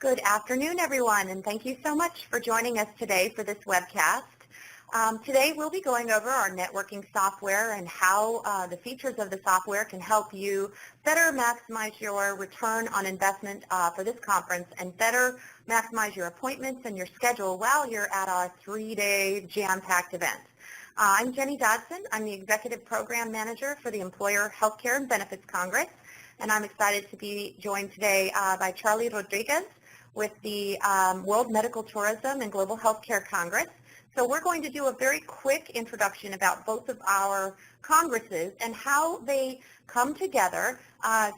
Good afternoon, everyone, and thank you so much for joining us today for this webcast. Today we'll be going over our networking software and how the features of the software can help you better maximize your return on investment for this conference and better maximize your appointments and your schedule while you're at our 3-day jam-packed event. I'm Jenny Dodson. I'm the Executive Program Manager for the Employer Healthcare and Benefits Congress, and I'm excited to be joined today by Charlie Rodriguez with the World Medical Tourism and Global Healthcare Congress. So we're going to do a very quick introduction about both of our congresses and how they come together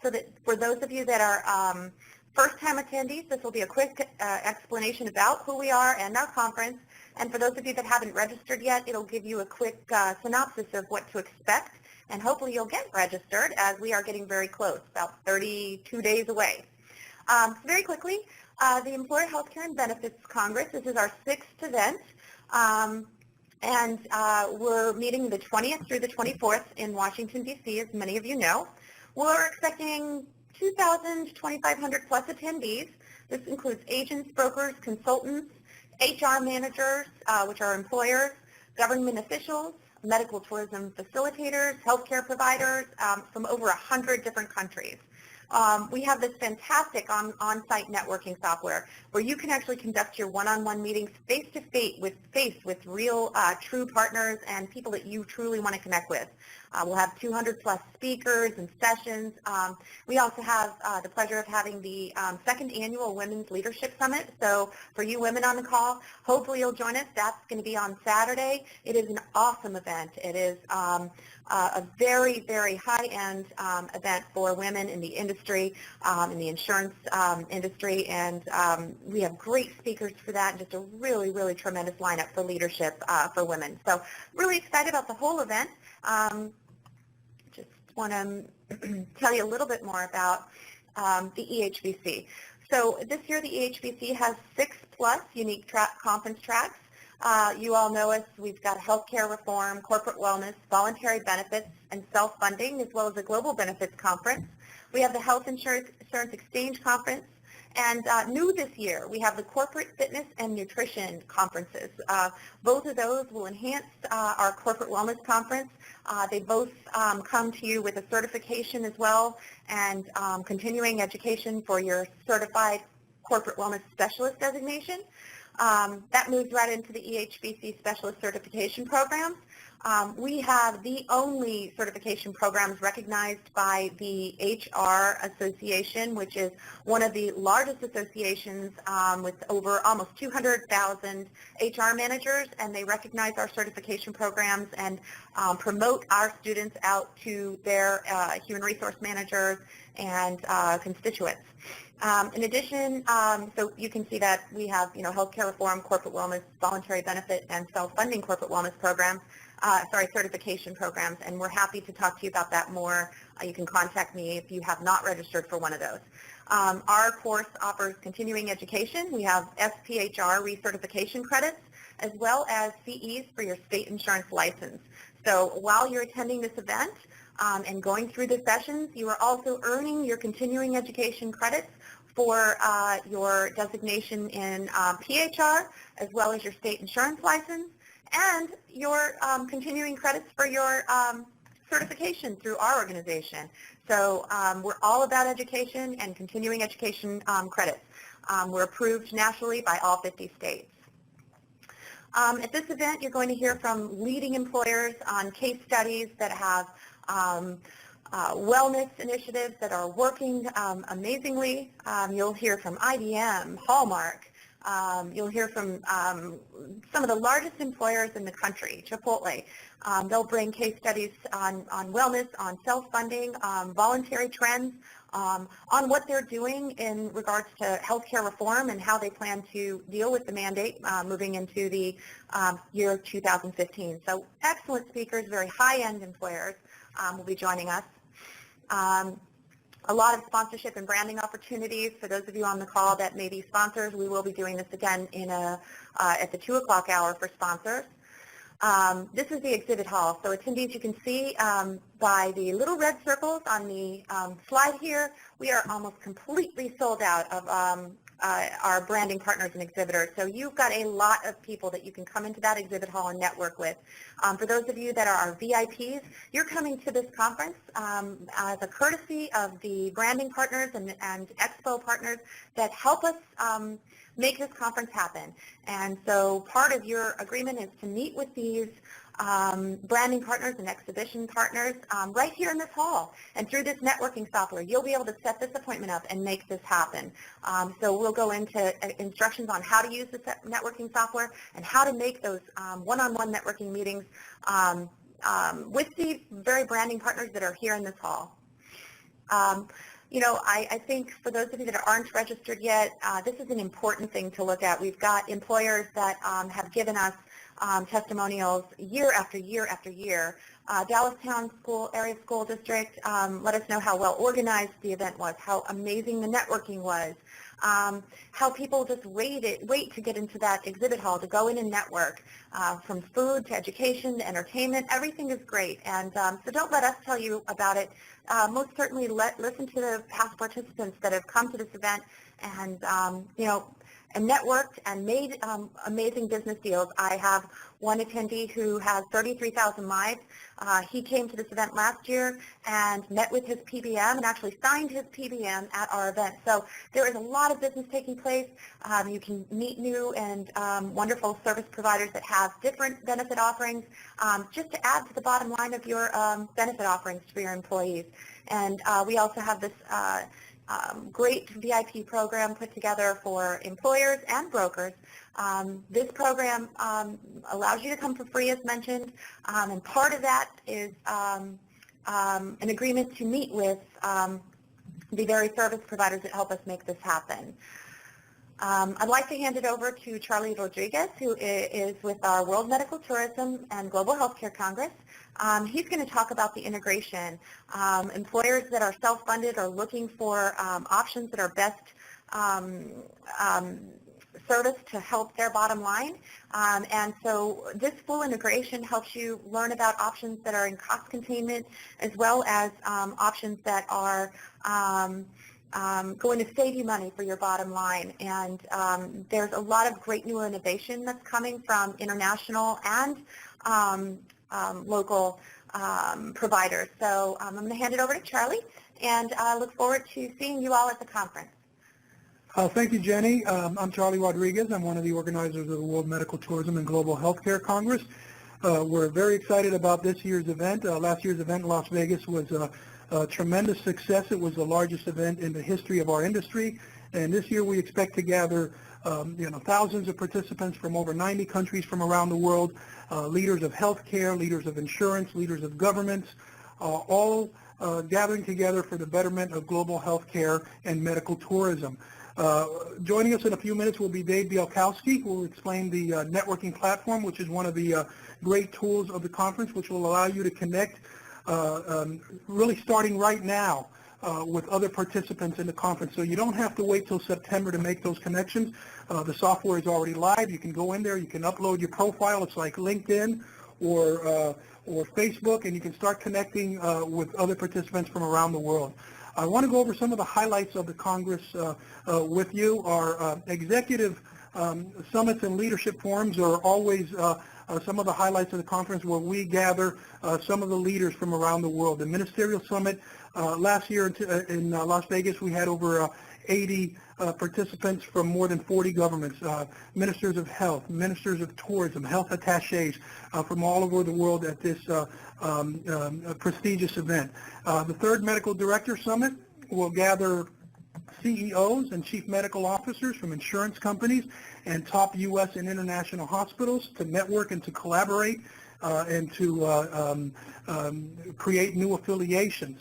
so that for those of you that are first-time attendees, this will be a quick explanation about who we are and our conference. And for those of you that haven't registered yet, it'll give you a quick synopsis of what to expect. And hopefully you'll get registered as we are getting very close, about 32 days away. Very quickly, the Employer Healthcare and Benefits Congress, this is our 6th event. We're meeting the 20th through the 24th in Washington, D.C., as many of you know. We're expecting 2,000 to 2,500 plus attendees. This includes agents, brokers, consultants, HR managers, which are employers, government officials, medical tourism facilitators, healthcare providers from over 100 different countries. We have this fantastic on-site networking software where you can actually conduct your one-on-one meetings face-to-face with real, true partners and people that you truly want to connect with. We'll have 200 plus speakers and sessions. We also have the pleasure of having the 2nd Annual Women's Leadership Summit. So for you women on the call, hopefully you'll join us. That's going to be on Saturday. It is an awesome event. It is a very, very high-end event for women in the industry, in the insurance industry, and we have great speakers for that and just a really, really tremendous lineup for leadership for women. So really excited about the whole event. Just want to tell you a little bit more about the EHBC. So this year the EHBC has 6 plus unique conference tracks. You all know us. We've got healthcare reform, corporate wellness, voluntary benefits, and self-funding, as well as a global benefits conference. We have the Health Insurance Exchange Conference. And new this year, we have the Corporate Fitness and Nutrition Conferences. Both of those will enhance our Corporate Wellness Conference. They both come to you with a certification as well and continuing education for your Certified Corporate Wellness Specialist designation. That moves right into the EHBC Specialist Certification Programs. We have the only certification programs recognized by the HR Association, which is one of the largest associations with over almost 200,000 HR managers, and they recognize our certification programs and promote our students out to their human resource managers and constituents. In addition, so you can see that we have, healthcare reform, corporate wellness, voluntary benefit, and self-funding corporate wellness programs, certification programs, and we're happy to talk to you about that more. You can contact me if you have not registered for one of those. Our course offers continuing education. We have SPHR recertification credits, as well as CEs for your state insurance license. So while you're attending this event and going through the sessions, you are also earning your continuing education credits for your designation in PHR, as well as your state insurance license, and your continuing credits for your certification through our organization. So we're all about education and continuing education credits. We're approved nationally by all 50 states. At this event, you're going to hear from leading employers on case studies that have wellness initiatives that are working amazingly. You'll hear from IBM, Hallmark. You'll hear from some of the largest employers in the country, Chipotle. They'll bring case studies on wellness, on self-funding, voluntary trends, on what they're doing in regards to healthcare reform and how they plan to deal with the mandate moving into the year 2015. So excellent speakers, very high-end employers will be joining us. A lot of sponsorship and branding opportunities for those of you on the call that may be sponsors. We will be doing this again in at the 2 o'clock hour for sponsors. This is the exhibit hall. So attendees, you can see by the little red circles on the slide here, we are almost completely sold out of our branding partners and exhibitors. So you've got a lot of people that you can come into that exhibit hall and network with. For those of you that are our VIPs, you're coming to this conference as a courtesy of the branding partners and expo partners that help us make this conference happen. And so part of your agreement is to meet with these branding partners and exhibition partners right here in this hall. And through this networking software, you'll be able to set this appointment up and make this happen. So we'll go into instructions on how to use this networking software and how to make those one-on-one networking meetings with the very branding partners that are here in this hall. You know, I think for those of you that aren't registered yet, this is an important thing to look at. We've got employers that have given us testimonials year after year after year. Dallastown Area School District let us know how well organized the event was, how amazing the networking was, how people just wait to get into that exhibit hall, to go in and network. From food to education to entertainment, everything is great. And so don't let us tell you about it. Most certainly listen to the past participants that have come to this event and, you know, and networked and made amazing business deals. I have one attendee who has 33,000 lives. He came to this event last year and met with his PBM and actually signed his PBM at our event. So there is a lot of business taking place. You can meet new and wonderful service providers that have different benefit offerings just to add to the bottom line of your benefit offerings for your employees. And we also have this great VIP program put together for employers and brokers. This program allows you to come for free, as mentioned, and part of that is an agreement to meet with the very service providers that help us make this happen. I'd like to hand it over to Charlie Rodriguez, who is with our World Medical Tourism and Global Healthcare Congress. He's going to talk about the integration. Employers that are self-funded are looking for options that are best service to help their bottom line. And so this full integration helps you learn about options that are in cost containment as well as options that are going to save you money for your bottom line. And there's a lot of great new innovation that's coming from international and local providers. So I'm going to hand it over to Charlie, and I look forward to seeing you all at the conference. Thank you, Jenny. I'm Charlie Rodriguez. I'm one of the organizers of the World Medical Tourism and Global Healthcare Congress. We're very excited about this year's event. Last year's event in Las Vegas was a tremendous success. It was the largest event in the history of our industry. And this year we expect to gather thousands of participants from over 90 countries from around the world, leaders of healthcare, leaders of insurance, leaders of governments, all gathering together for the betterment of global healthcare and medical tourism. Joining us in a few minutes will be Dave Bielkowski, who will explain the networking platform, which is one of the great tools of the conference, which will allow you to connect really starting right now with other participants in the conference. So you don't have to wait till September to make those connections. The software is already live. You can go in there, you can upload your profile. It's like LinkedIn or Facebook, and you can start connecting with other participants from around the world. I want to go over some of the highlights of the Congress with you. Our executive summits and leadership forums are always some of the highlights of the conference, where we gather some of the leaders from around the world. The Ministerial Summit last year in Las Vegas, we had over 80 participants from more than 40 governments, ministers of health, ministers of tourism, health attaches from all over the world at this prestigious event. The third Medical Director Summit will gather CEOs and chief medical officers from insurance companies and top U.S. and international hospitals to network and to collaborate and to create new affiliations.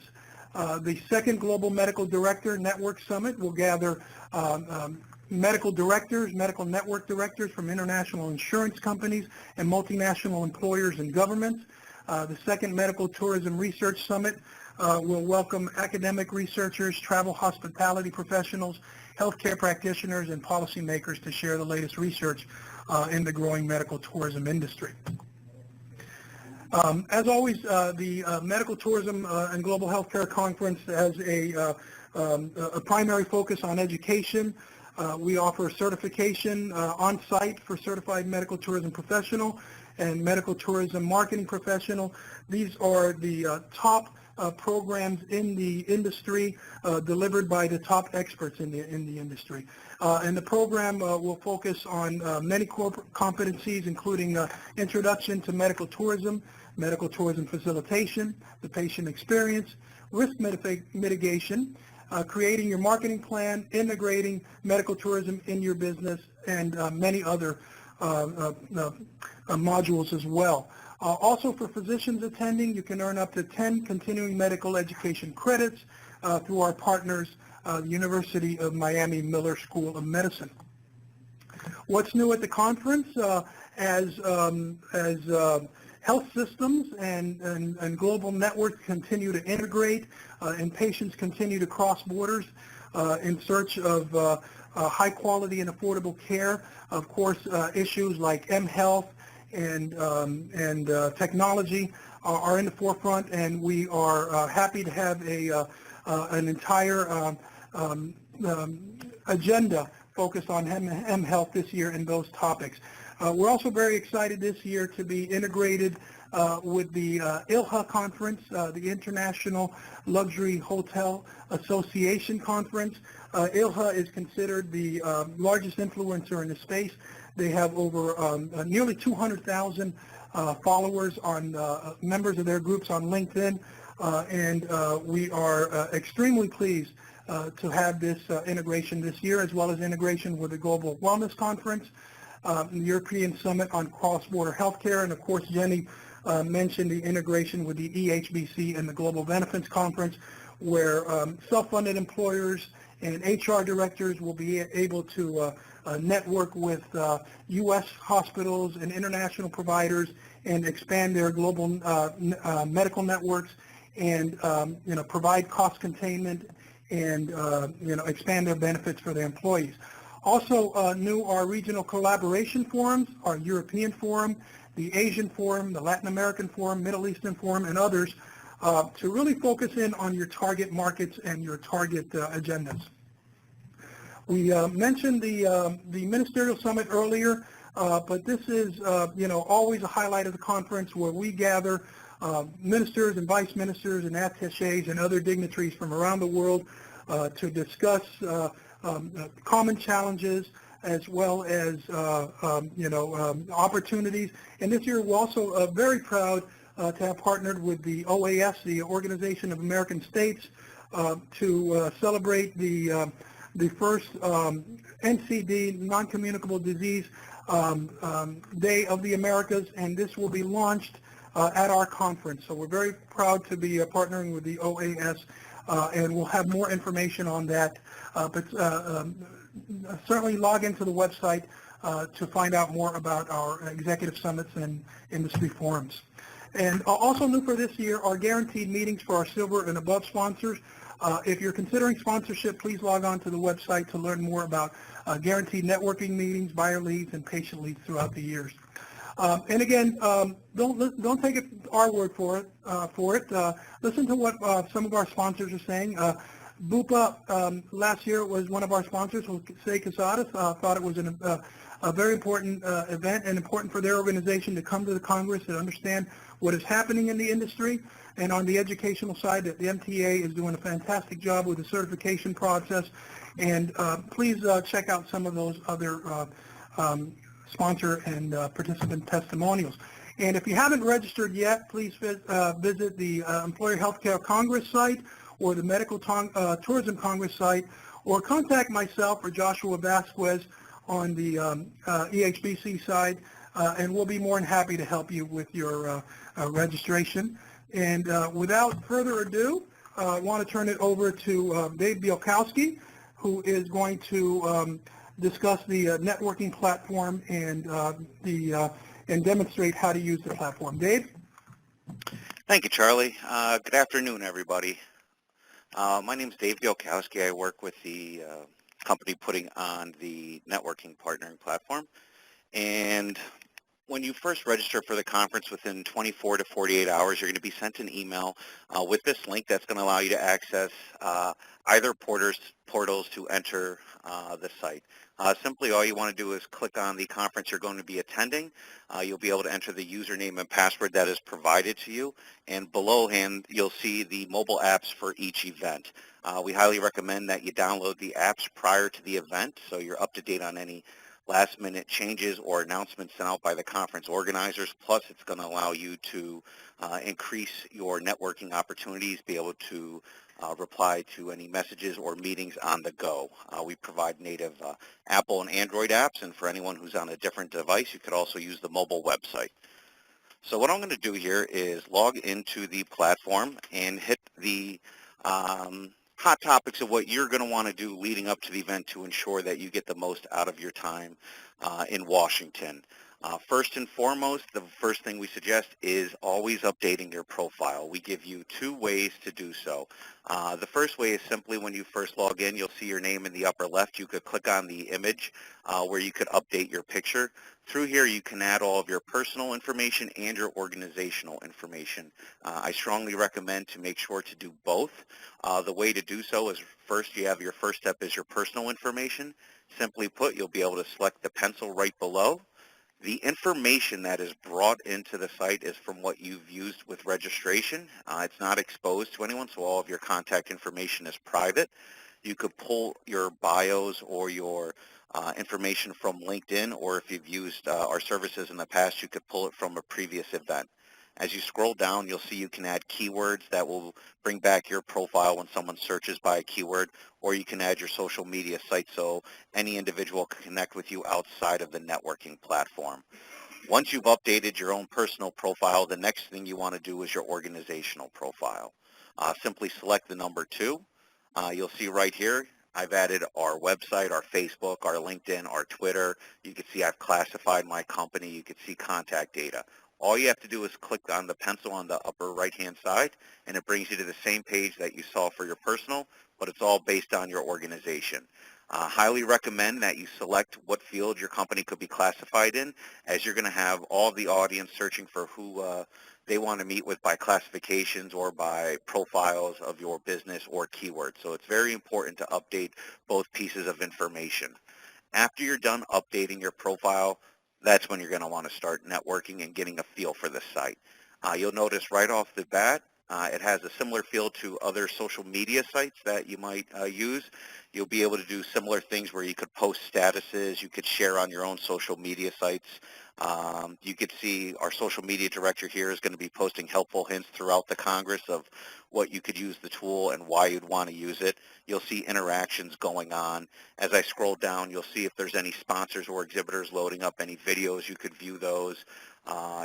The second Global Medical Director Network Summit will gather medical directors, medical network directors from international insurance companies and multinational employers and governments. The second Medical Tourism Research Summit will welcome academic researchers, travel hospitality professionals, healthcare practitioners, and policymakers to share the latest research in the growing medical tourism industry. As always, the Medical Tourism and Global Healthcare Conference has a primary focus on education. We offer certification on-site for certified medical tourism professional and medical tourism marketing professional. These are the top programs in the industry delivered by the top experts in the industry. And the program will focus on many core competencies, including introduction to medical tourism facilitation, the patient experience, risk mitigation, creating your marketing plan, integrating medical tourism in your business, and many other modules as well. Also for physicians attending, you can earn up to 10 continuing medical education credits through our partners, the University of Miami Miller School of Medicine. What's new at the conference? As health systems and global networks continue to integrate and patients continue to cross borders in search of high quality and affordable care, of course, issues like mHealth and technology are in the forefront, and we are happy to have an entire agenda focused on mHealth this year and those topics. We're also very excited this year to be integrated with the ILHA conference, the International Luxury Hotel Association conference. ILHA is considered the largest influencer in the space. They have over nearly 200,000 followers on members of their groups on LinkedIn, and we are extremely pleased to have this integration this year, as well as integration with the Global Wellness Conference, the European Summit on Cross-Border Healthcare, and of course Jenny mentioned the integration with the EHBC and the Global Benefits Conference, where self-funded employers and HR directors will be able to network with U.S. hospitals and international providers and expand their global medical networks and provide cost containment and expand their benefits for their employees. Also new are regional collaboration forums, our European Forum, the Asian Forum, the Latin American Forum, Middle Eastern Forum, and others to really focus in on your target markets and your target agendas. We mentioned the Ministerial Summit earlier, but this is always a highlight of the conference, where we gather ministers and vice ministers and attachés and other dignitaries from around the world to discuss common challenges as well as opportunities. And this year we're also very proud to have partnered with the OAS, the Organization of American States, to celebrate the first NCD, non-communicable disease Day of the Americas, and this will be launched at our conference. So we're very proud to be partnering with the OAS, and we'll have more information on that. But certainly log into the website to find out more about our executive summits and industry forums. And also new for this year are guaranteed meetings for our silver and above sponsors. If you're considering sponsorship, please log on to the website to learn more about guaranteed networking meetings, buyer leads, and patient leads throughout the years. And again, don't take our word for it. Listen to what some of our sponsors are saying. Bupa last year was one of our sponsors. Jose Casadas thought it was a very important event, and important for their organization to come to the Congress and understand what is happening in the industry. And on the educational side, the MTA is doing a fantastic job with the certification process. And please check out some of those other sponsor and participant testimonials. And if you haven't registered yet, please visit the Employer Healthcare Congress site or the Medical Tourism Congress site, or contact myself or Joshua Vasquez on the EHBC side, and we'll be more than happy to help you with your registration. And without further ado, I want to turn it over to Dave Bielkowski, who is going to discuss the networking platform and and demonstrate how to use the platform. Dave? Thank you, Charlie. Good afternoon, everybody. My name is Dave Bielkowski. I work with the company putting on the networking partnering platform. And When you first register for the conference, within 24 to 48 hours, you're going to be sent an email with this link that's going to allow you to access either portals to enter the site. Simply all you want to do is click on the conference you're going to be attending. You'll be able to enter the username and password that is provided to you, and below hand you'll see the mobile apps for each event. We highly recommend that you download the apps prior to the event so you're up to date on any last-minute changes or announcements sent out by the conference organizers. Plus, it's going to allow you to increase your networking opportunities, be able to reply to any messages or meetings on the go. We provide native Apple and Android apps, and for anyone who's on a different device, you could also use the mobile website. So what I'm going to do here is log into the platform and hit the hot topics of what you're going to want to do leading up to the event to ensure that you get the most out of your time in Washington. First and foremost, the first thing we suggest is always updating your profile. We give you two ways to do so. The first way is simply when you first log in, you'll see your name in the upper left. You could click on the image where you could update your picture. Through here, you can add all of your personal information and your organizational information. I strongly recommend to make sure to do both. The way to do so is first you have your first step is your personal information. Simply put, you'll be able to select the pencil right below. The information that is brought into the site is from what you've used with registration. It's not exposed to anyone, so all of your contact information is private. You could pull your bios or your information from LinkedIn, or if you've used our services in the past, you could pull it from a previous event. As you scroll down, you'll see you can add keywords that will bring back your profile when someone searches by a keyword, or you can add your social media site so any individual can connect with you outside of the networking platform. Once you've updated your own personal profile, the next thing you want to do is your organizational profile. Simply select the number 2. You'll see right here, I've added our website, our Facebook, our LinkedIn, our Twitter. You can see I've classified my company. You can see contact data. All you have to do is click on the pencil on the upper right-hand side, and it brings you to the same page that you saw for your personal, but it's all based on your organization. Highly recommend that you select what field your company could be classified in, as you're going to have all the audience searching for who they want to meet with by classifications or by profiles of your business or keywords. So it's very important to update both pieces of information. After you're done updating your profile, that's when you're going to want to start networking and getting a feel for the site. You'll notice right off the bat, it has a similar feel to other social media sites that you might use. You'll be able to do similar things where you could post statuses, you could share on your own social media sites. You could see our social media director here is going to be posting helpful hints throughout the Congress of what you could use the tool and why you'd want to use it. You'll see interactions going on. As I scroll down, you'll see if there's any sponsors or exhibitors loading up any videos, you could view those.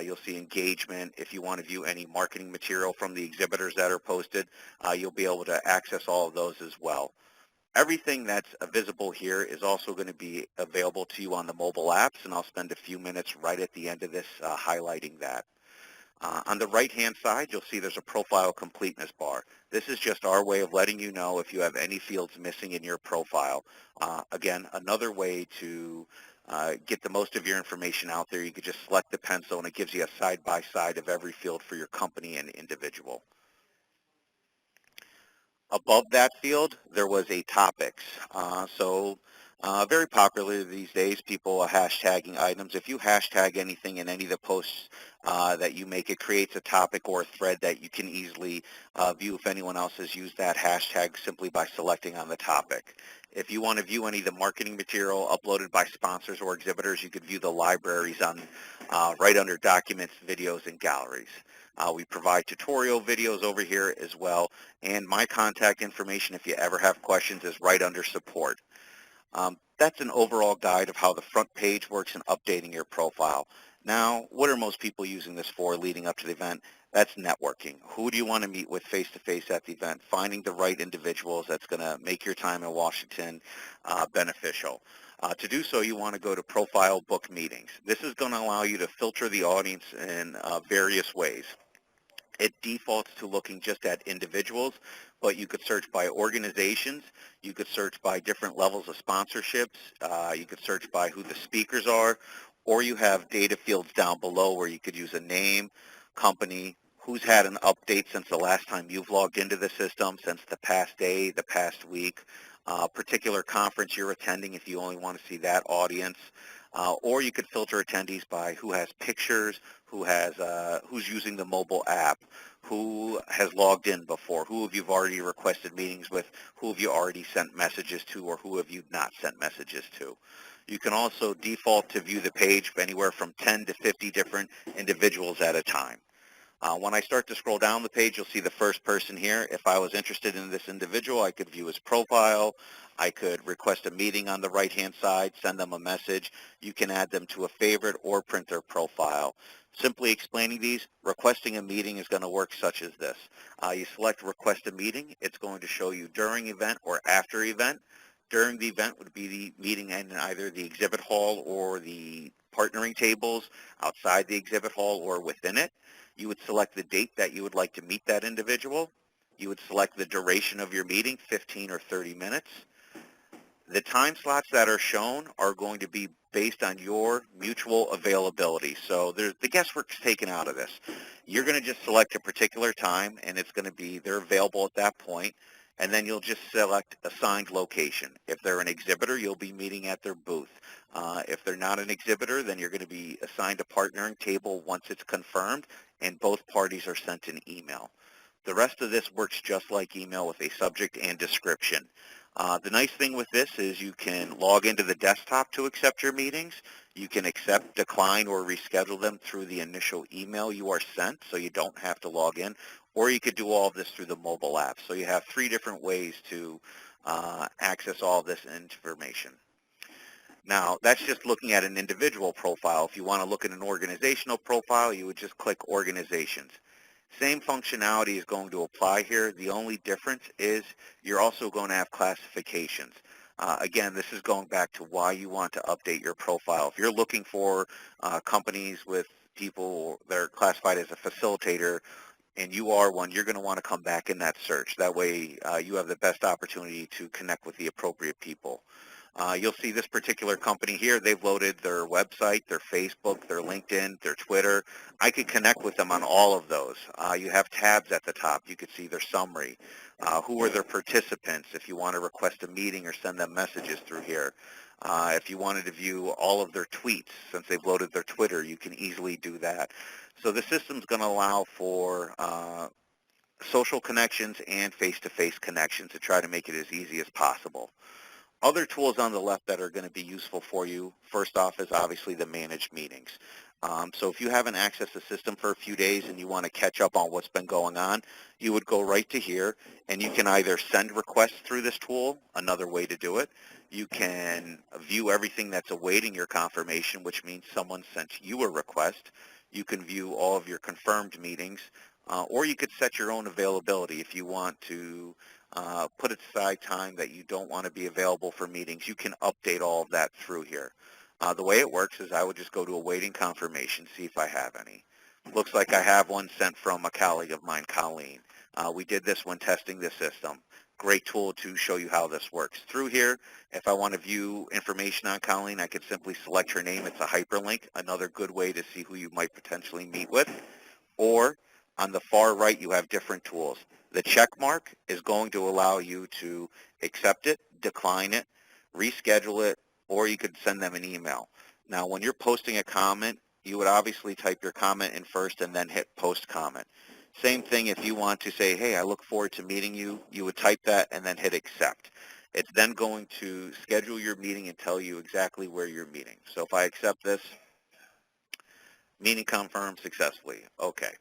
You'll see engagement. If you want to view any marketing material from the exhibitors that are posted, you'll be able to access all of those as well. Everything that's visible here is also going to be available to you on the mobile apps, and I'll spend a few minutes right at the end of this highlighting that. On the right-hand side, you'll see there's a profile completeness bar. This is just our way of letting you know if you have any fields missing in your profile. Again, another way to get the most of your information out there, you could just select the pencil, and it gives you a side-by-side of every field for your company and individual. Above that field, there was a topics. Very popular these days, people are hashtagging items. If you hashtag anything in any of the posts that you make, it creates a topic or a thread that you can easily view if anyone else has used that hashtag simply by selecting on the topic. If you want to view any of the marketing material uploaded by sponsors or exhibitors, you could view the libraries on right under documents, videos, and galleries. We provide tutorial videos over here as well, and my contact information if you ever have questions is right under support. That's an overall guide of how the front page works in updating your profile. Now, what are most people using this for leading up to the event? That's networking. Who do you want to meet with face-to-face at the event? Finding the right individuals that's going to make your time in Washington beneficial. To do so, you want to go to Profile Book Meetings. This is going to allow you to filter the audience in various ways. It defaults to looking just at individuals, but you could search by organizations, you could search by different levels of sponsorships, you could search by who the speakers are, or you have data fields down below where you could use a name, company, who's had an update since the last time you've logged into the system, since the past day, the past week, particular conference you're attending if you only want to see that audience, or you could filter attendees by who has pictures, who's using the mobile app, who has logged in before, who have you already requested meetings with, who have you already sent messages to, or who have you not sent messages to. You can also default to view the page anywhere from 10 to 50 different individuals at a time. When I start to scroll down the page, you'll see the first person here. If I was interested in this individual, I could view his profile. I could request a meeting on the right-hand side, send them a message. You can add them to a favorite or print their profile. Simply explaining these, requesting a meeting is going to work such as this. You select request a meeting. It's going to show you during event or after event. During the event would be the meeting in either the exhibit hall or the partnering tables outside the exhibit hall or within it. You would select the date that you would like to meet that individual. You would select the duration of your meeting, 15 or 30 minutes. The time slots that are shown are going to be based on your mutual availability. So the guesswork's taken out of this. You're going to just select a particular time, and it's going to be they're available at that point, and then you'll just select assigned location. If they're an exhibitor, you'll be meeting at their booth. If they're not an exhibitor, then you're going to be assigned a partnering table once it's confirmed, and both parties are sent an email. The rest of this works just like email with a subject and description. The nice thing with this is you can log into the desktop to accept your meetings. You can accept, decline, or reschedule them through the initial email you are sent, so you don't have to log in, or you could do all of this through the mobile app. So you have 3 different ways to access all of this information. Now, that's just looking at an individual profile. If you want to look at an organizational profile, you would just click Organizations. Same functionality is going to apply here. The only difference is you're also going to have classifications. Again, this is going back to why you want to update your profile. If you're looking for companies with people that are classified as a facilitator and you are one, you're going to want to come back in that search. That way you have the best opportunity to connect with the appropriate people. You'll see this particular company here, they've loaded their website, their Facebook, their LinkedIn, their Twitter. I could connect with them on all of those. You have tabs at the top. You could see their summary. Who are their participants if you want to request a meeting or send them messages through here. If you wanted to view all of their tweets, since they've loaded their Twitter, you can easily do that. So the system's going to allow for social connections and face-to-face connections to try to make it as easy as possible. Other tools on the left that are going to be useful for you, first off, is obviously the managed meetings. So if you haven't accessed the system for a few days and you want to catch up on what's been going on, you would go right to here, and you can either send requests through this tool, another way to do it. You can view everything that's awaiting your confirmation, which means someone sent you a request. You can view all of your confirmed meetings, or you could set your own availability if you want to put aside time that you don't want to be available for meetings. You can update all of that through here. The way it works is I would just go to awaiting confirmation, see if I have any. Looks like I have one sent from a colleague of mine, Colleen. We did this when testing the system. Great tool to show you how this works. Through here, if I want to view information on Colleen, I could simply select her name. It's a hyperlink, another good way to see who you might potentially meet with. Or on the far right, you have different tools. The check mark is going to allow you to accept it, decline it, reschedule it, or you could send them an email. Now, when you're posting a comment, you would obviously type your comment in first and then hit post comment. Same thing if you want to say, hey, I look forward to meeting you, you would type that and then hit accept. It's then going to schedule your meeting and tell you exactly where you're meeting. So if I accept this, meeting confirmed successfully. Okay.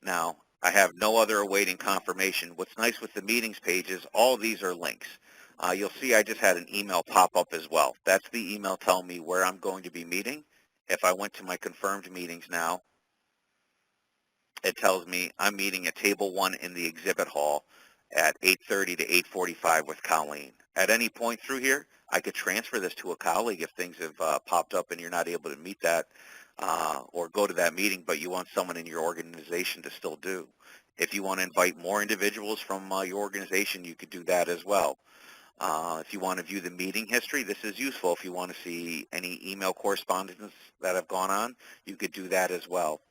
Now, I have no other awaiting confirmation. What's nice with the meetings page is all of these are links. You'll see I just had an email pop up as well. That's the email telling me where I'm going to be meeting. If I went to my confirmed meetings now, it tells me I'm meeting at table 1 in the exhibit hall at 8:30 to 8:45 with Colleen. At any point through here, I could transfer this to a colleague if things have popped up and you're not able to meet that or go to that meeting, but you want someone in your organization to still do. If you want to invite more individuals from your organization, you could do that as well. If you want to view the meeting history, this is useful. If you want to see any email correspondence that have gone on, you could do that as well.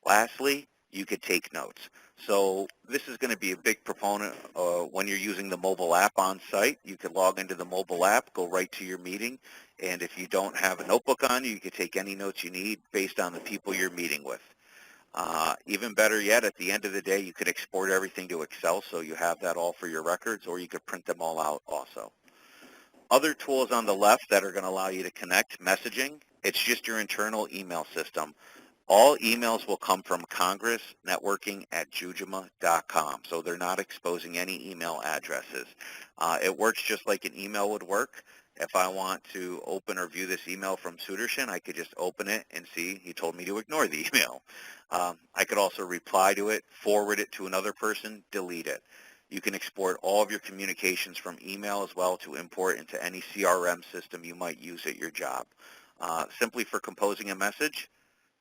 Lastly, you could take notes. So this is going to be a big proponent when you're using the mobile app on site. You could log into the mobile app, go right to your meeting, and if you don't have a notebook on you, you could take any notes you need based on the people you're meeting with. Even better yet, at the end of the day, you could export everything to Excel so you have that all for your records, or you could print them all out also. Other tools on the left that are going to allow you to connect: messaging. It's just your internal email system. All emails will come from congressnetworking@jujuma.com, so they're not exposing any email addresses. It works just like an email would work. If I want to open or view this email from Sudarshan, I could just open it and see he told me to ignore the email. I could also reply to it, forward it to another person, delete it. You can export all of your communications from email as well to import into any CRM system you might use at your job. Simply for composing a message,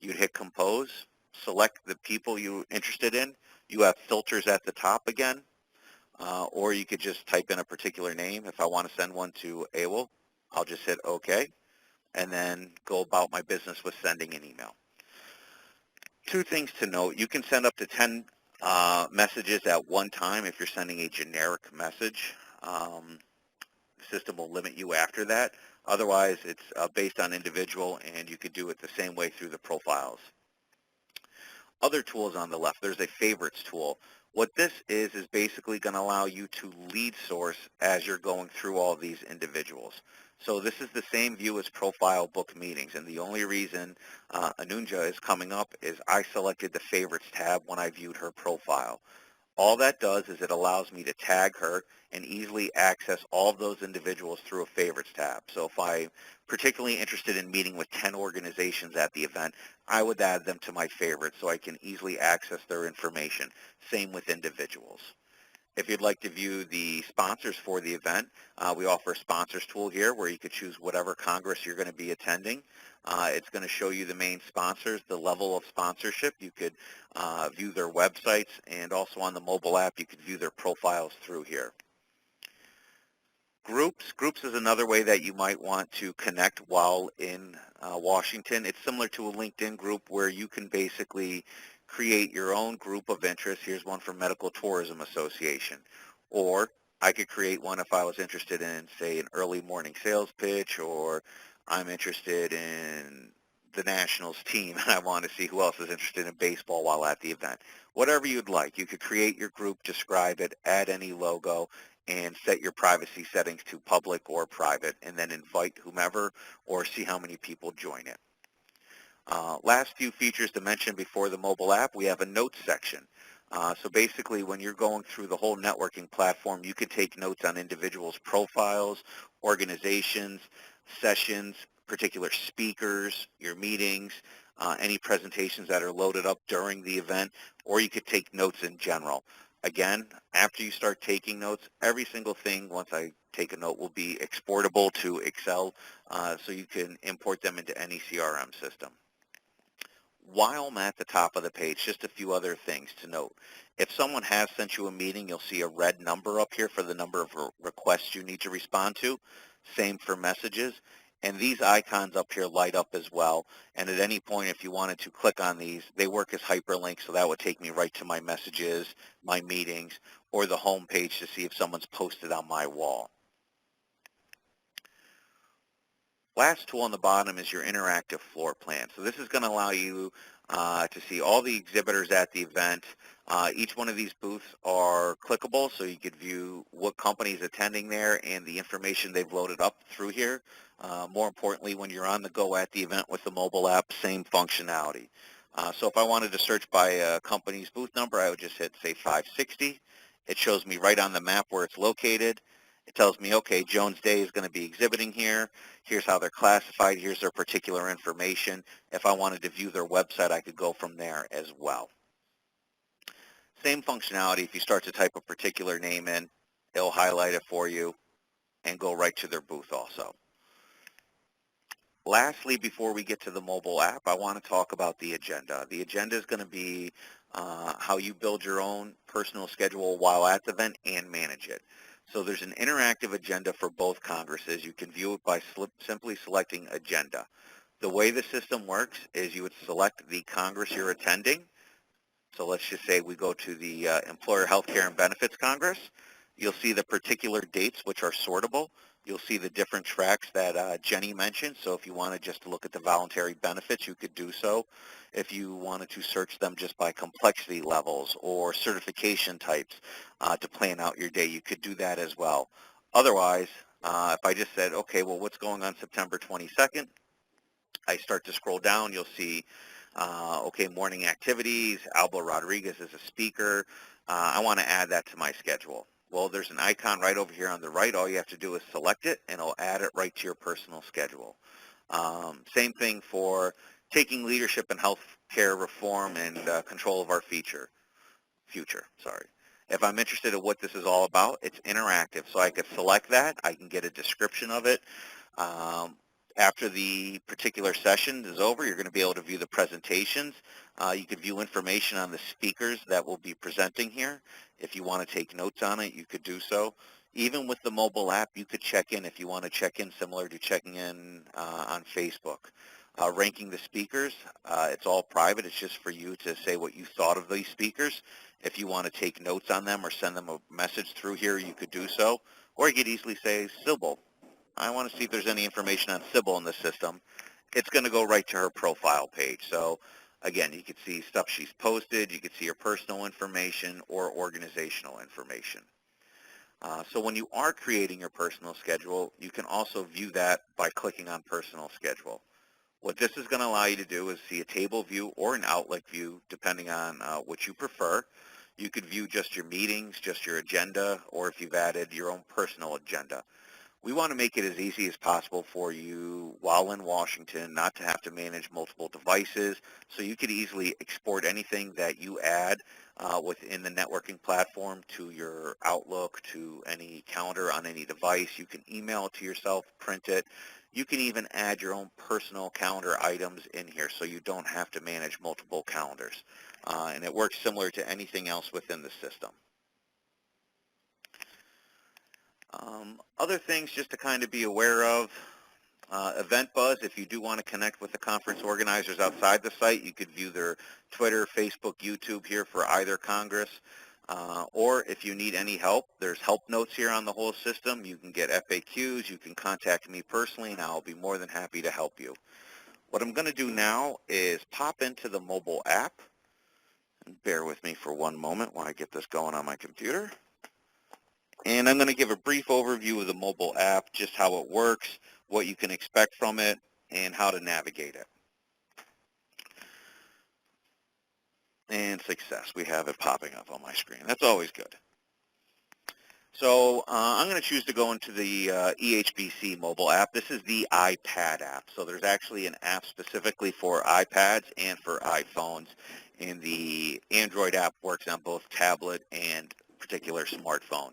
you'd hit compose, select the people you're interested in. You have filters at the top again, or you could just type in a particular name. If I want to send one to AWOL, I'll just hit OK, and then go about my business with sending an email. Two things to note: you can send up to 10 messages at one time if you're sending a generic message. The system will limit you after that. Otherwise, it's based on individual, and you could do it the same way through the profiles. Other tools on the left, there's a favorites tool. What this is basically going to allow you to lead source as you're going through all these individuals. So this is the same view as profile book meetings, and the only reason Anunja is coming up is I selected the favorites tab when I viewed her profile. All that does is it allows me to tag her and easily access all of those individuals through a favorites tab. So if I'm particularly interested in meeting with 10 organizations at the event, I would add them to my favorites so I can easily access their information. Same with individuals. If you'd like to view the sponsors for the event, we offer a sponsors tool here where you could choose whatever Congress you're going to be attending. It's going to show you the main sponsors, the level of sponsorship. You could view their websites, and also on the mobile app, you could view their profiles through here. Groups is another way that you might want to connect while in Washington. It's similar to a LinkedIn group where you can basically create your own group of interest. Here's one for Medical Tourism Association. Or I could create one if I was interested in, say, an early morning sales pitch, or I'm interested in the Nationals team and I want to see who else is interested in baseball while at the event. Whatever you'd like. You could create your group, describe it, add any logo, and set your privacy settings to public or private, and then invite whomever or see how many people join it. Last few features to mention before the mobile app, we have a notes section. So basically, when you're going through the whole networking platform, you can take notes on individuals' profiles, organizations, sessions, particular speakers, your meetings, any presentations that are loaded up during the event, or you could take notes in general. Again, after you start taking notes, every single thing, once I take a note, will be exportable to Excel, so you can import them into any CRM system. While I'm at the top of the page, just a few other things to note. If someone has sent you a meeting, you'll see a red number up here for the number of requests you need to respond to. Same for messages. And these icons up here light up as well. And at any point, if you wanted to click on these, they work as hyperlinks, so that would take me right to my messages, my meetings, or the home page to see if someone's posted on my wall. Last tool on the bottom is your interactive floor plan. So this is going to allow you to see all the exhibitors at the event. Each one of these booths are clickable, so you could view what company is attending there and the information they've loaded up through here. More importantly, when you're on the go at the event with the mobile app, same functionality. So if I wanted to search by a company's booth number, I would just hit, say, 560. It shows me right on the map where it's located. It tells me, okay, Jones Day is going to be exhibiting here. Here's how they're classified. Here's their particular information. If I wanted to view their website, I could go from there as well. Same functionality. If you start to type a particular name in, it'll highlight it for you and go right to their booth also. Lastly, before we get to the mobile app, I want to talk about the agenda. The agenda is going to be how you build your own personal schedule while at the event and manage it. So there's an interactive agenda for both congresses. You can view it by simply selecting Agenda. The way the system works is you would select the Congress you're attending. So let's just say we go to the Employer Healthcare and Benefits Congress. You'll see the particular dates, which are sortable. You'll see the different tracks that Jenny mentioned. So if you wanted just to look at the voluntary benefits, you could do so. If you wanted to search them just by complexity levels or certification types to plan out your day, you could do that as well. Otherwise, if I just said, okay, well, what's going on September 22nd? I start to scroll down, you'll see, okay, morning activities, Alba Rodriguez is a speaker. I want to add that to my schedule. Well, there's an icon right over here on the right. All you have to do is select it, and it'll add it right to your personal schedule. Same thing for taking leadership in healthcare reform and control of our future. If I'm interested in what this is all about, it's interactive. So I could select that. I can get a description of it. After the particular session is over, you're going to be able to view the presentations. You can view information on the speakers that will be presenting here. If you want to take notes on it, you could do so. Even with the mobile app, you could check in if you want to check in similar to checking in on Facebook. Ranking the speakers, it's all private. It's just for you to say what you thought of these speakers. If you want to take notes on them or send them a message through here, you could do so. Or you could easily say, Sybil, I want to see if there's any information on Sybil in the system. It's going to go right to her profile page. So again, you can see stuff she's posted. You can see her personal information or organizational information. So when you are creating your personal schedule, you can also view that by clicking on Personal Schedule. What this is going to allow you to do is see a table view or an Outlook view, depending on what you prefer. You could view just your meetings, just your agenda, or if you've added your own personal agenda. We want to make it as easy as possible for you while in Washington not to have to manage multiple devices, so you could easily export anything that you add within the networking platform to your Outlook, to any calendar on any device. You can email it to yourself, print it. You can even add your own personal calendar items in here so you don't have to manage multiple calendars. And it works similar to anything else within the system. Other things just to kind of be aware of, Event Buzz, if you do want to connect with the conference organizers outside the site, you could view their Twitter, Facebook, YouTube here for either Congress. Or if you need any help, there's help notes here on the whole system. You can get FAQs. You can contact me personally, and I'll be more than happy to help you. What I'm going to do now is pop into the mobile app. And bear with me for one moment while I get this going on my computer. And I'm going to give a brief overview of the mobile app, just how it works, what you can expect from it, and how to navigate it. And success. We have it popping up on my screen. That's always good. So I'm going to choose to go into the EHBC mobile app. This is the iPad app. So there's actually an app specifically for iPads and for iPhones. And the Android app works on both tablet and particular smartphone.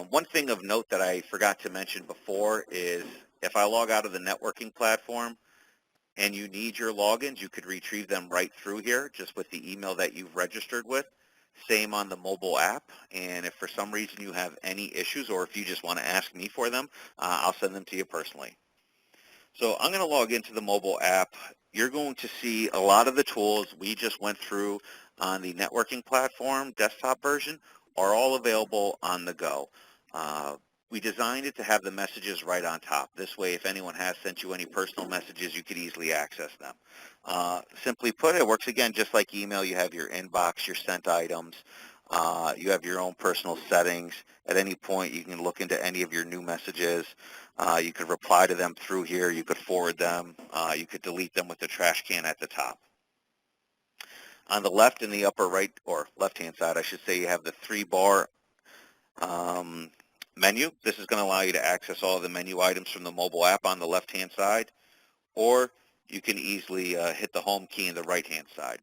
One thing of note that I forgot to mention before is if I log out of the networking platform and you need your logins, you could retrieve them right through here just with the email that you've registered with. Same on the mobile app. And if for some reason you have any issues or if you just want to ask me for them, I'll send them to you personally. So I'm going to log into the mobile app. You're going to see a lot of the tools we just went through on the networking platform desktop version are all available on the go. We designed it to have the messages right on top. This way, if anyone has sent you any personal messages, you could easily access them. Simply put, it works again just like email. You have your inbox, your sent items. You have your own personal settings. At any point, you can look into any of your new messages. You could reply to them through here. You could forward them. You could delete them with the trash can at the top. On the left in the upper right, or left-hand side, I should say, you have the 3-bar menu. This is going to allow you to access all of the menu items from the mobile app on the left-hand side, or you can easily hit the home key in the right-hand side.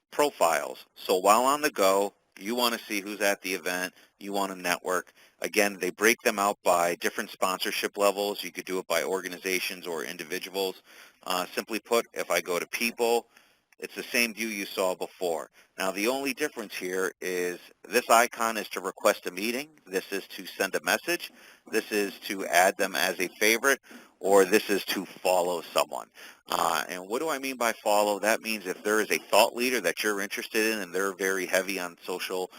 Profiles. So while on the go, you want to see who's at the event, you want to network. Again, they break them out by different sponsorship levels. You could do it by organizations or individuals. Simply put, if I go to people, It's the same view you saw before. Now, the only difference here is this icon is to request a meeting. This is to send a message. This is to add them as a favorite, or this is to follow someone. And what do I mean by follow? That means if there is a thought leader that you're interested in and they're very heavy on social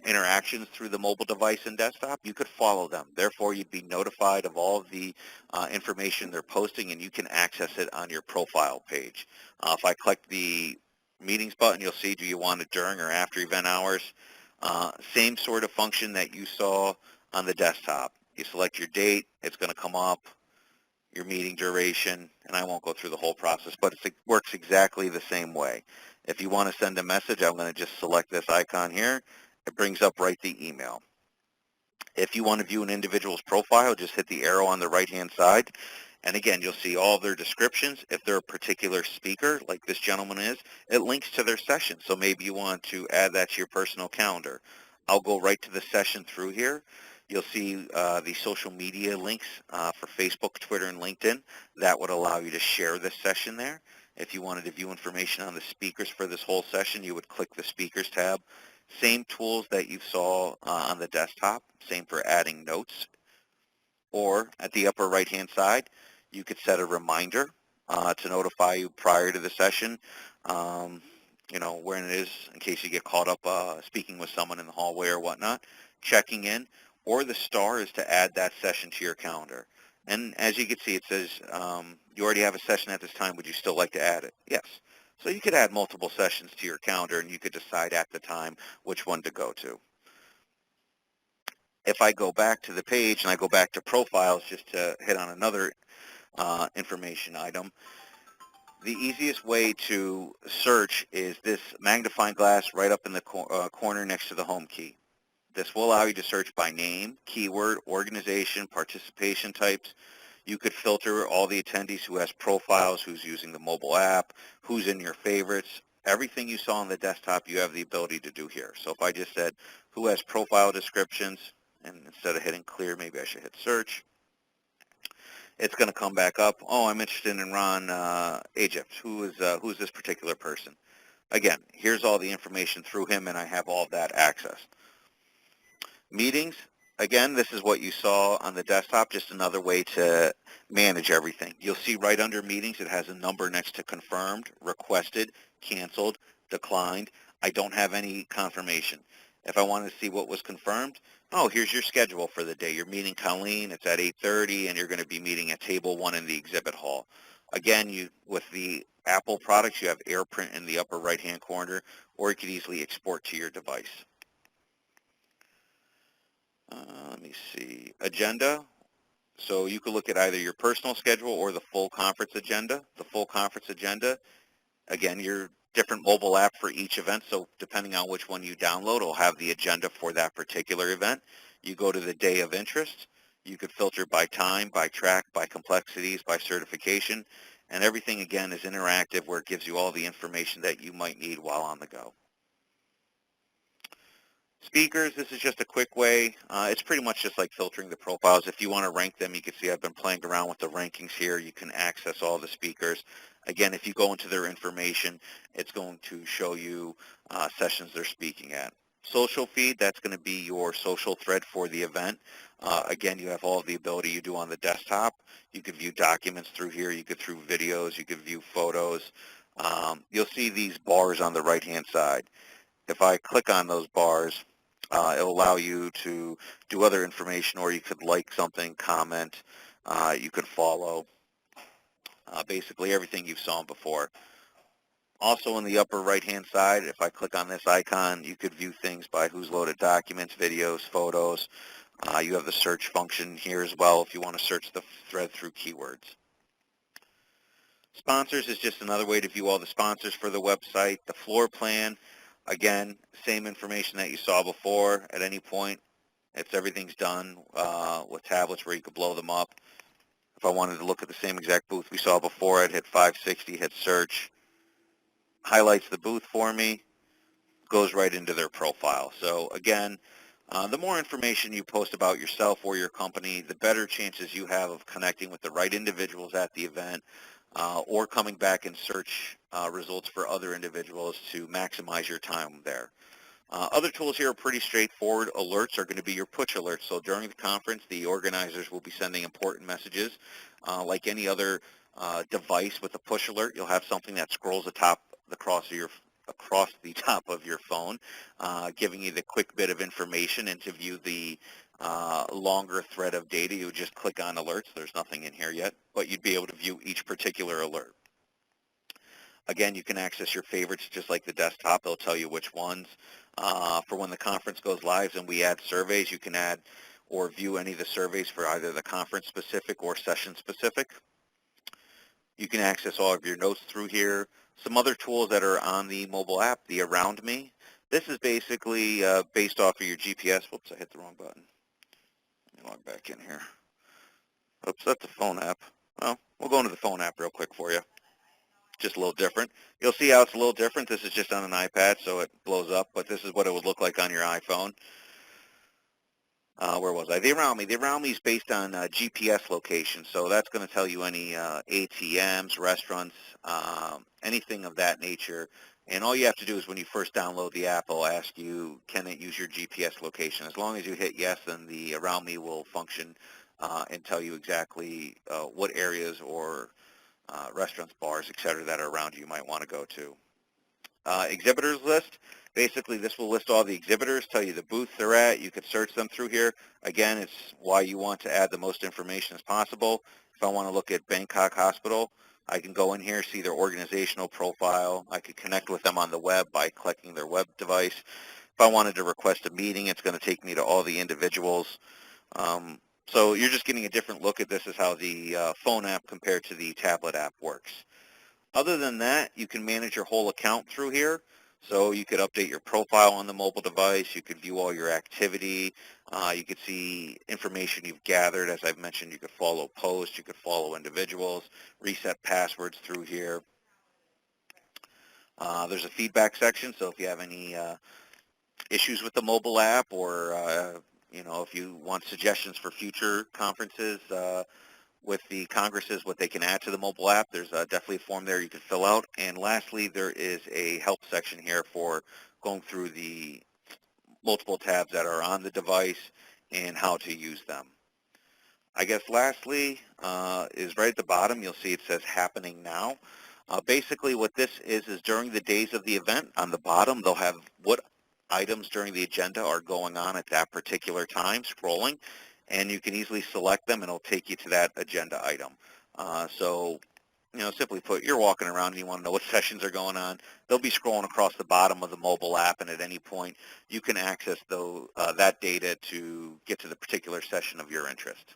interactions through the mobile device and desktop, you could follow them. Therefore, you'd be notified of all of the information they're posting, and you can access it on your profile page. If I click the meetings button, you'll see, do you want it during or after event hours? Same sort of function that you saw on the desktop. You select your date, it's going to come up, your meeting duration, and I won't go through the whole process, but it works exactly the same way. If you want to send a message, I'm going to just select this icon here. It brings up right the email. If you want to view an individual's profile, just hit the arrow on the right-hand side. And again, you'll see all of their descriptions. If they're a particular speaker, like this gentleman is, it links to their session. So maybe you want to add that to your personal calendar. I'll go right to the session through here. You'll see the social media links for Facebook, Twitter, and LinkedIn. That would allow you to share this session there. If you wanted to view information on the speakers for this whole session, you would click the Speakers tab. Same tools that you saw on the desktop, same for adding notes. Or at the upper right-hand side, you could set a reminder to notify you prior to the session, when it is, in case you get caught up speaking with someone in the hallway or whatnot, checking in. Or the star is to add that session to your calendar. And as you can see, it says, you already have a session at this time. Would you still like to add it? Yes. So you could add multiple sessions to your calendar, and you could decide at the time which one to go to. If I go back to the page and I go back to profiles just to hit on another information item, the easiest way to search is this magnifying glass right up in the corner next to the home key. This will allow you to search by name, keyword, organization, participation types. You could filter all the attendees who has profiles, who's using the mobile app, who's in your favorites. Everything you saw on the desktop, you have the ability to do here. So if I just said, who has profile descriptions, and instead of hitting clear, maybe I should hit search, it's going to come back up. Oh, I'm interested in Ron Egypt. Who's this particular person? Again, here's all the information through him, and I have all of that access. Meetings, again, this is what you saw on the desktop, just another way to manage everything. You'll see right under meetings, it has a number next to confirmed, requested, canceled, declined. I don't have any confirmation. If I wanted to see what was confirmed, oh, here's your schedule for the day. You're meeting Colleen, it's at 8:30, and you're going to be meeting at table 1 in the exhibit hall. Again, with the Apple products, you have AirPrint in the upper right-hand corner, or you could easily export to your device. Let me see. Agenda. So you could look at either your personal schedule or the full conference agenda. The full conference agenda, again, your different mobile app for each event. So depending on which one you download, it'll have the agenda for that particular event. You go to the day of interest. You could filter by time, by track, by complexities, by certification. And everything, again, is interactive where it gives you all the information that you might need while on the go. Speakers, this is just a quick way. It's pretty much just like filtering the profiles. If you want to rank them, you can see I've been playing around with the rankings here. You can access all the speakers. Again, if you go into their information, it's going to show you sessions they're speaking at. Social feed, that's going to be your social thread for the event. Again, you have all of the ability you do on the desktop. You could view documents through here. You could view videos. You could view photos. You'll see these bars on the right-hand side. If I click on those bars, it'll allow you to do other information, or you could like something, comment, you could follow, basically everything you've saw before. Also in the upper right-hand side, if I click on this icon, you could view things by who's loaded documents, videos, photos. You have the search function here as well if you want to search the thread through keywords. Sponsors is just another way to view all the sponsors for the website. The floor plan, again, same information that you saw before. At any point, everything's done with tablets where you could blow them up. If I wanted to look at the same exact booth we saw before, I'd hit 560, hit search, highlights the booth for me, goes right into their profile. So again, the more information you post about yourself or your company, the better chances you have of connecting with the right individuals at the event, or coming back and search results for other individuals to maximize your time there. Other tools here are pretty straightforward. Alerts are going to be your push alerts. So during the conference, the organizers will be sending important messages. Like any other device with a push alert, you'll have something that scrolls across the top of your phone, giving you the quick bit of information. And to view the longer thread of data, you would just click on alerts. There's nothing in here yet, but you'd be able to view each particular alert. Again, you can access your favorites just like the desktop. It'll tell you which ones. For when the conference goes live and we add surveys, you can add or view any of the surveys for either the conference specific or session specific. You can access all of your notes through here. Some other tools that are on the mobile app, the Around Me. This is basically based off of your GPS. Whoops, I hit the wrong button. Let me log back in here. Oops, that's the phone app. Well, we'll go into the phone app real quick for you. Just a little different. You'll see how it's a little different. This is just on an iPad, so it blows up, but this is what it would look like on your iPhone. Where was I? The Around Me. The Around Me is based on GPS location, so that's going to tell you any ATMs, restaurants, anything of that nature. And all you have to do is when you first download the app, it'll ask you, can it use your GPS location? As long as you hit yes, then the Around Me will function and tell you exactly what areas or restaurants, bars, etc. that are around you might want to go to. Exhibitors list. Basically, this will list all the exhibitors, tell you the booth they're at. You could search them through here. Again, it's why you want to add the most information as possible. If I want to look at Bangkok Hospital, I can go in here, see their organizational profile. I could connect with them on the web by clicking their web device. If I wanted to request a meeting, it's going to take me to all the individuals. So you're just getting a different look at this as how the phone app compared to the tablet app works. Other than that, you can manage your whole account through here. So you could update your profile on the mobile device. You could view all your activity. You could see information you've gathered. As I've mentioned, you could follow posts. You could follow individuals, reset passwords through here. There's a feedback section, so if you have any issues with the mobile app or if you want suggestions for future conferences with the congresses, what they can add to the mobile app, there's definitely a form there you can fill out. And lastly, there is a help section here for going through the multiple tabs that are on the device and how to use them. I guess lastly is right at the bottom, you'll see it says happening now. Basically what this is during the days of the event, on the bottom they'll have what items during the agenda are going on at that particular time, scrolling, and you can easily select them and it'll take you to that agenda item. Simply put, you're walking around and you want to know what sessions are going on. They'll be scrolling across the bottom of the mobile app, and at any point you can access that data to get to the particular session of your interest.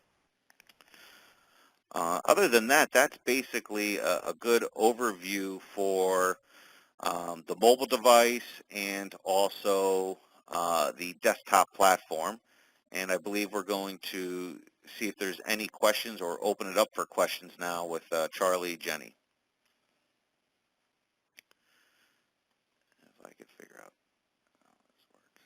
Other than that, that's basically a good overview for the mobile device and also the desktop platform. And I believe we're going to see if there's any questions or open it up for questions now with Charlie, Jenny. If I could figure out how this works.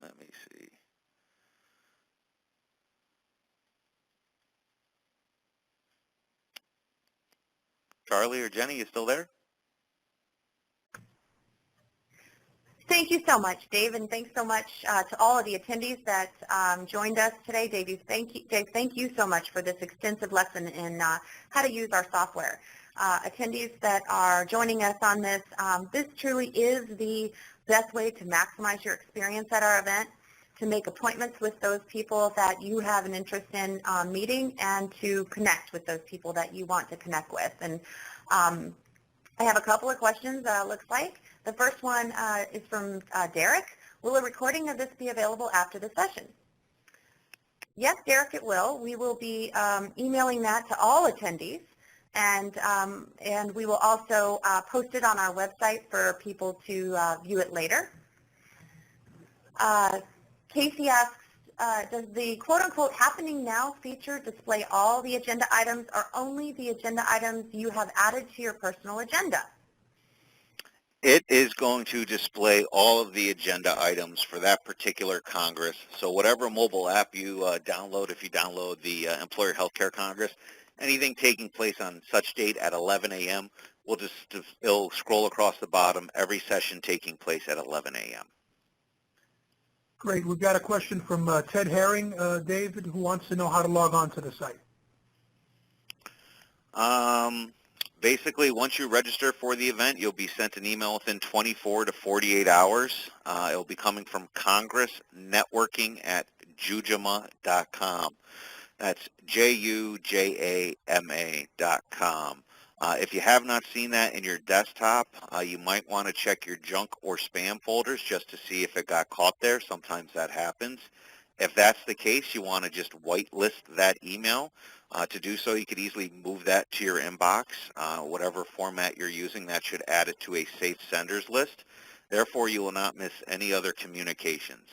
Let me see. Charlie or Jenny, you still there? Thank you so much, Dave, and thanks so much to all of the attendees that joined us today. Dave, thank you so much for this extensive lesson in how to use our software. Attendees that are joining us on this, this truly is the best way to maximize your experience at our event, to make appointments with those people that you have an interest in meeting, and to connect with those people that you want to connect with. And I have a couple of questions, looks like. The first one is from Derek. Will a recording of this be available after the session? Yes, Derek, it will. We will be emailing that to all attendees, and we will also post it on our website for people to view it later. Casey asks, does the quote-unquote happening now feature display all the agenda items or only the agenda items you have added to your personal agenda? It is going to display all of the agenda items for that particular Congress. So whatever mobile app you download, if you download the Employer Healthcare Congress, anything taking place on such date at 11 a.m., it'll scroll across the bottom, every session taking place at 11 a.m. Great. We've got a question from Ted Herring, David, who wants to know how to log on to the site. Basically, once you register for the event, you'll be sent an email within 24 to 48 hours. It'll be coming from congressnetworking@jujama.com. That's JUJAMA.com. If you have not seen that in your desktop, you might want to check your junk or spam folders just to see if it got caught there. Sometimes that happens. If that's the case, you want to just whitelist that email. To do so, you could easily move that to your inbox. Whatever format you're using, that should add it to a safe senders list. Therefore, you will not miss any other communications.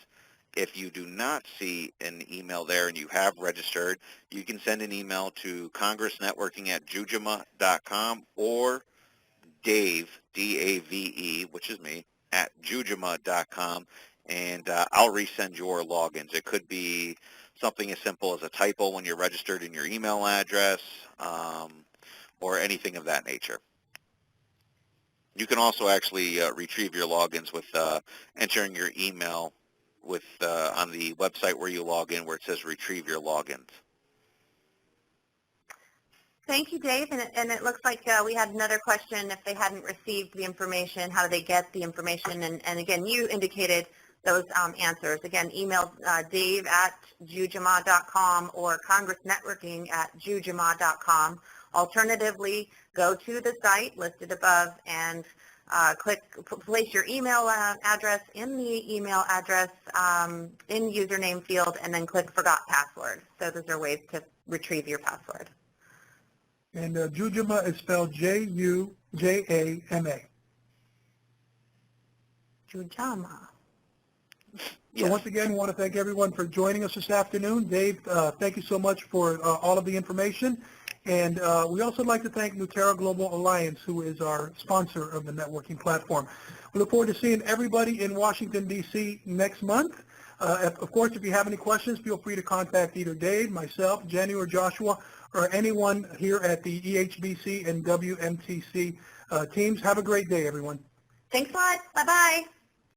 If you do not see an email there and you have registered, you can send an email to congressnetworking@jujama.com or Dave, D-A-V-E, which is me, at jujama.com, and I'll resend your logins. It could be something as simple as a typo when you're registered in your email address, or anything of that nature. You can also actually retrieve your logins with entering your email with on the website where you log in, where it says retrieve your logins. Thank you, Dave. And it looks like we had another question. If they hadn't received the information, how do they get the information? And again, you indicated those answers. Again, email dave@jujama.com or congressnetworking@jujama.com. Alternatively, go to the site listed above and place your email address in the email address in username field, and then click forgot password. So those are ways to retrieve your password. And Jujama is spelled J-U-J-A-M-A. Jujama. So once again, we want to thank everyone for joining us this afternoon. Dave, thank you so much for all of the information. And we also like to thank Nuterra Global Alliance, who is our sponsor of the networking platform. We look forward to seeing everybody in Washington, D.C. next month. Of course, if you have any questions, feel free to contact either Dave, myself, Jenny, or Joshua, or anyone here at the EHBC and WMTC teams. Have a great day, everyone. Thanks a lot. Bye-bye.